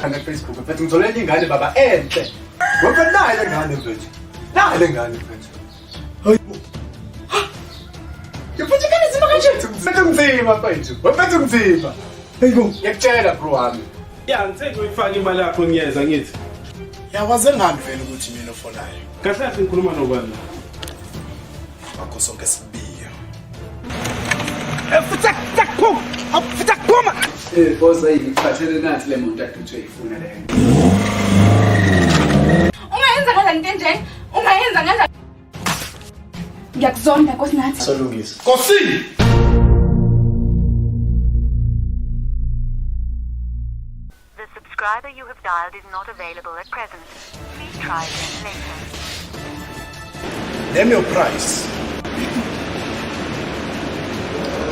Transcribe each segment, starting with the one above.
Ana Facebook mfethu ngizolele ingane baba enhle. Ngoba nayi le ngane mfethu. Nayi le ngane mfethu. Hayibo. Yephuthi kana zima kanje mfethu ngizima mfethu. Mfethu ngizima. Hayibo, ngiyakutshela bro wami. Ya ngithe uyifaka imali yakho ngiyeza ngithi. Yakwaze ngani vele ukuthi mina ofonayo? Kahle kahle ngikhuluma nobani? Makhosonke sibiya. Futhi phuma. Boss ayiphathele nathi le muntu akuthe uyifuna le. Ungayenza kanjani into enje? Ungayenza kanjani? Ngiyakuzonda nkosinathi. Salungisa. Nkosini. The subscriber you have dialed is not available at present. Please try again later. Name your price.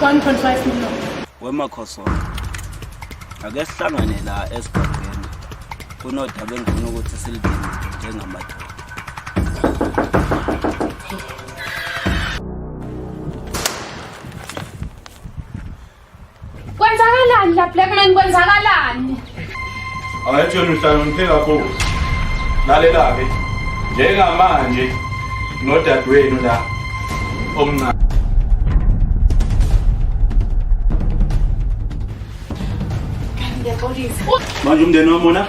1.5 million. Wemakhosonke. Ake sihlangane la esigabeni. Kunodaba engifuna ukuthi silidinge njengamadoda. Kwenzakalani la blackmen kwenzakalani? Awethu yona uhlala ngitheka kakhulu. Lalela ke. Njengamanje nodadewenu la omncane. Ngiyaxolisa. Manje umndeni wami wona